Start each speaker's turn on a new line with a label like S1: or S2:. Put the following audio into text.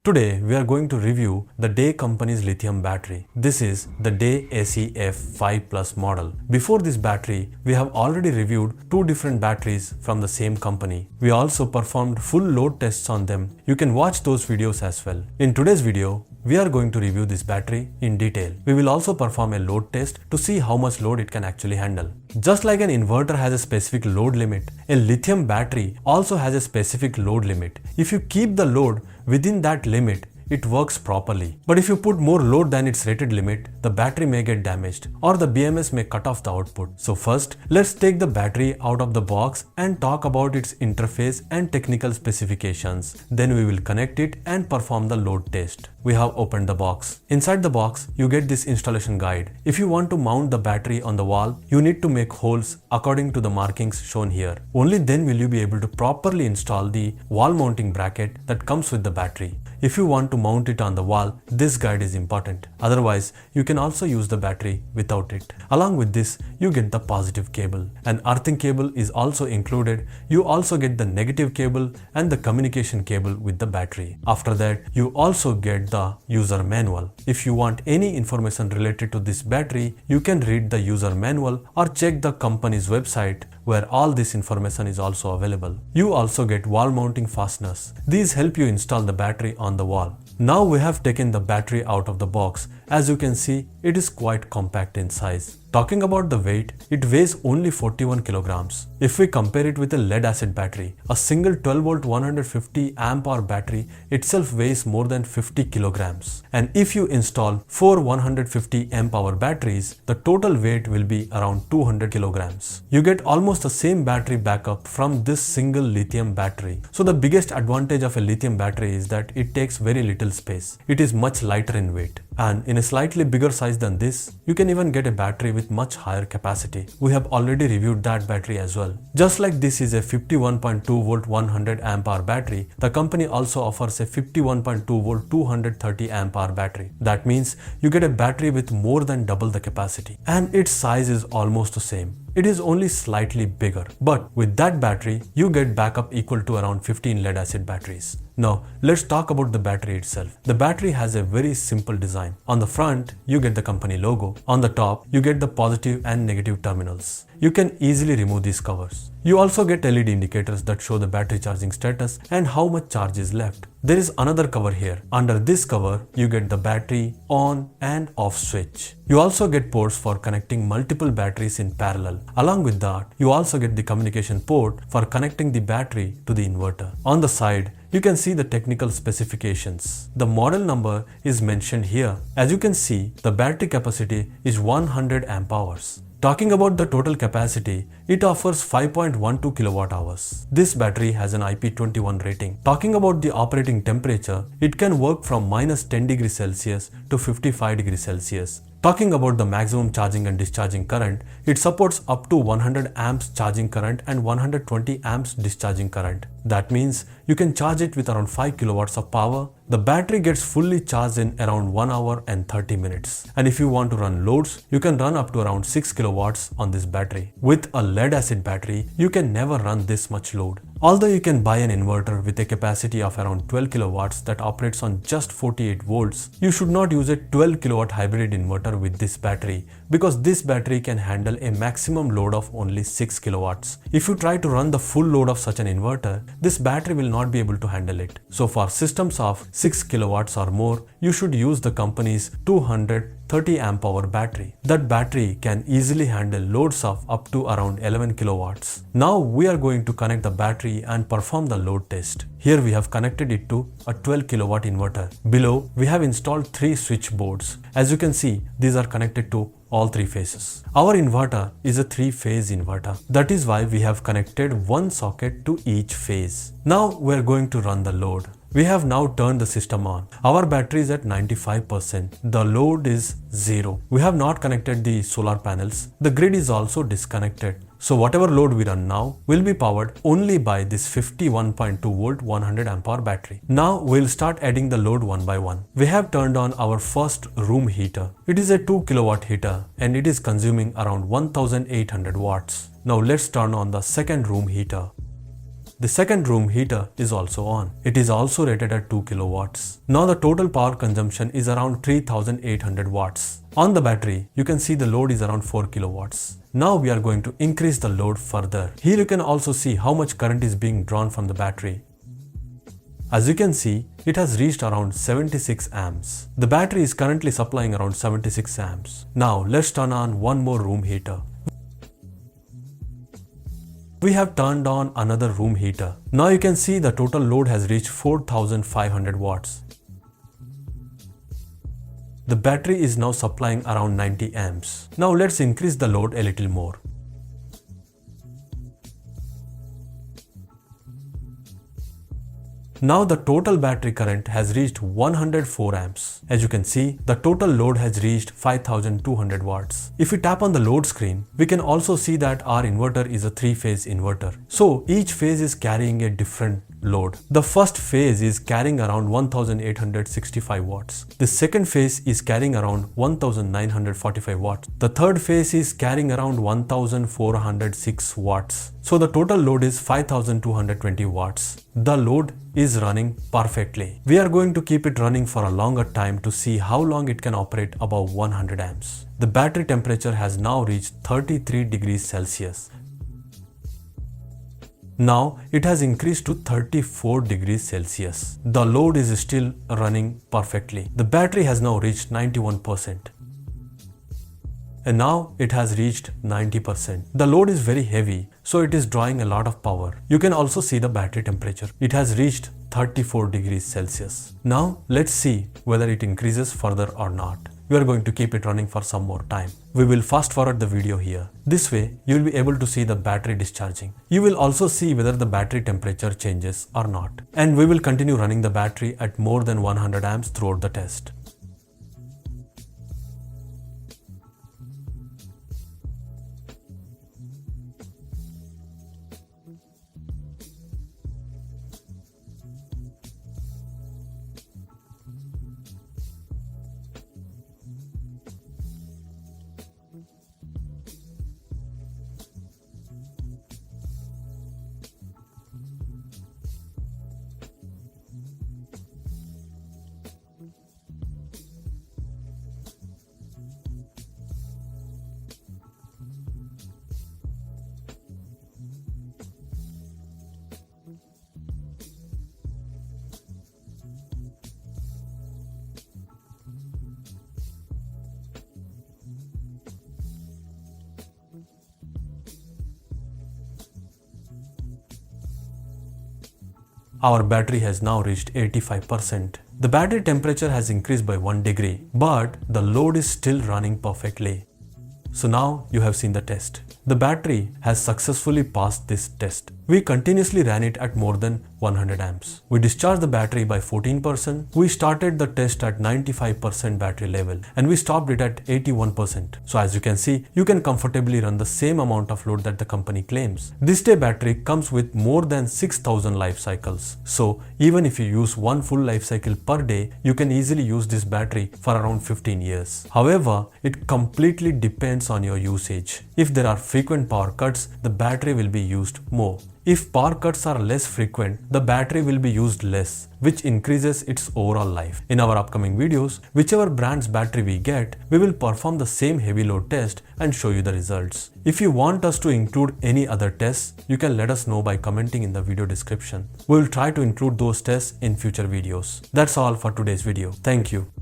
S1: Today we are going to review the Deye company's lithium battery. This is the Deye SEF 5 Plus model. Before this battery, we have already reviewed two different batteries from the same company. We also performed full load tests on them. You can watch those videos as well. In today's video, we are going to review this battery in detail. We will also perform a load test to see how much load it can actually handle. Just like an inverter has a specific load limit, a lithium battery also has a specific load limit. If you keep the load within that limit, it works properly. But if you put more load than its rated limit, the battery may get damaged or the BMS may cut off the output. So first, let's take the battery out of the box and talk about its interface and technical specifications. Then we will connect it and perform the load test. We have opened the box. Inside the box, you get this installation guide. If you want to mount the battery on the wall, you need to make holes according to the markings shown here. Only then will you be able to properly install the wall mounting bracket that comes with the battery. If you want to mount it on the wall, this guide is important. Otherwise, you can also use the battery without it. Along with this, you get the positive cable. An earthing cable is also included. You also get the negative cable and the communication cable with the battery. After that, you also get the user manual. If you want any information related to this battery, you can read the user manual or check the company's website where all this information is also available. You also get wall mounting fasteners. These help you install the battery on the wall. Now we have taken the battery out of the box. As you can see, it is quite compact in size. Talking about the weight, it weighs only 41 kilograms. If we compare it with a lead acid battery, a single 12 volt 150 amp hour battery itself weighs more than 50 kilograms. And if you install 4 150 amp hour batteries, the total weight will be around 200 kilograms. You get almost the same battery backup from this single lithium battery. So the biggest advantage of a lithium battery is that it takes very little space. It is much lighter in weight. And in a slightly bigger size than this, you can even get a battery with much higher capacity. We have already reviewed that battery as well. Just like this is a 51.2 volt 100 amp hour battery, the company also offers a 51.2 volt 230 amp hour battery. That means you get a battery with more than double the capacity. And its size is almost the same. It is only slightly bigger. But with that battery, you get backup equal to around 15 lead acid batteries. Now, let's talk about the battery itself. The battery has a very simple design. On the front, you get the company logo. On the top, you get the positive and negative terminals. You can easily remove these covers. You also get LED indicators that show the battery charging status and how much charge is left. There is another cover here. Under this cover, you get the battery on and off switch. You also get ports for connecting multiple batteries in parallel. Along with that, you also get the communication port for connecting the battery to the inverter. On the side, you can see the technical specifications. The model number is mentioned here. As you can see, the battery capacity is 100 amp hours. Talking about the total capacity, it offers 5.12 kilowatt hours. This battery has an IP21 rating. Talking about the operating temperature, it can work from minus 10 degrees Celsius to 55 degrees Celsius. Talking about the maximum charging and discharging current, it supports up to 100 amps charging current and 120 amps discharging current. That means you can charge it with around 5 kilowatts of power. The battery gets fully charged in around 1 hour and 30 minutes. And if you want to run loads, you can run up to around 6 kilowatts on this battery. With a lead acid battery, you can never run this much load. Although you can buy an inverter with a capacity of around 12 kilowatts that operates on just 48 volts, you should not use a 12 kilowatt hybrid inverter with this battery because this battery can handle a maximum load of only 6 kilowatts. If you try to run the full load of such an inverter, this battery will not be able to handle it. So for systems of 6 kilowatts or more, you should use the company's 230 amp hour battery. That battery can easily handle loads of up to around 11 kilowatts. Now we are going to connect the battery and perform the load test. Here we have connected it to a 12 kilowatt inverter. Below, we have installed 3 switch boards. As you can see, these are connected to all 3 phases. Our inverter is a 3-phase inverter. That is why we have connected one socket to each phase. Now we are going to run the load. We have now turned the system on. Our battery is at 95%. The load is 0. We have not connected the solar panels. The grid is also disconnected. So whatever load we run now will be powered only by this 51.2 volt 100 amp hour battery. Now we'll start adding the load one by one. We have turned on our first room heater. It is a 2 kilowatt heater and it is consuming around 1800 watts. Now let's turn on the second room heater. The second room heater is also on. It is also rated at 2 kilowatts. Now the total power consumption is around 3800 watts. On the battery, you can see the load is around 4 kilowatts. Now we are going to increase the load further. Here you can also see how much current is being drawn from the battery. As you can see, it has reached around 76 amps. The battery is currently supplying around 76 amps. Now let's turn on one more room heater. We have turned on another room heater. Now you can see the total load has reached 4500 watts. The battery is now supplying around 90 amps. Now let's increase the load a little more. Now the total battery current has reached 104 amps. As you can see, the total load has reached 5200 watts. If we tap on the load screen, we can also see that our inverter is a 3-phase inverter. So each phase is carrying a different load. The first phase is carrying around 1865 watts. The second phase is carrying around 1945 watts. The third phase is carrying around 1406 watts. So the total load is 5220 watts. The load is running perfectly. We are going to keep it running for a longer time to see how long it can operate above 100 amps. The battery temperature has now reached 33 degrees Celsius. Now it has increased to 34 degrees Celsius. The load is still running perfectly. The battery has now reached 91%. And now it has reached 90%. The load is very heavy, so it is drawing a lot of power. You can also see the battery temperature. It has reached 34 degrees Celsius. Now let's see whether it increases further or not. We are going to keep it running for some more time. We will fast forward the video here. This way, you will be able to see the battery discharging. You will also see whether the battery temperature changes or not. And we will continue running the battery at more than 100 amps throughout the test. Our battery has now reached 85%. The battery temperature has increased by 1 degree, but the load is still running perfectly. So now you have seen the test. The battery has successfully passed this test. We continuously ran it at more than 100 amps. We discharged the battery by 14%. We started the test at 95% battery level and we stopped it at 81%. So as you can see, you can comfortably run the same amount of load that the company claims. This day battery comes with more than 6000 life cycles. So even if you use one full life cycle per day, you can easily use this battery for around 15 years. However, it completely depends on your usage. If there are frequent power cuts, the battery will be used more. If power cuts are less frequent, the battery will be used less, which increases its overall life. In our upcoming videos, whichever brand's battery we get, we will perform the same heavy load test and show you the results. If you want us to include any other tests, you can let us know by commenting in the video description. We will try to include those tests in future videos. That's all for today's video. Thank you.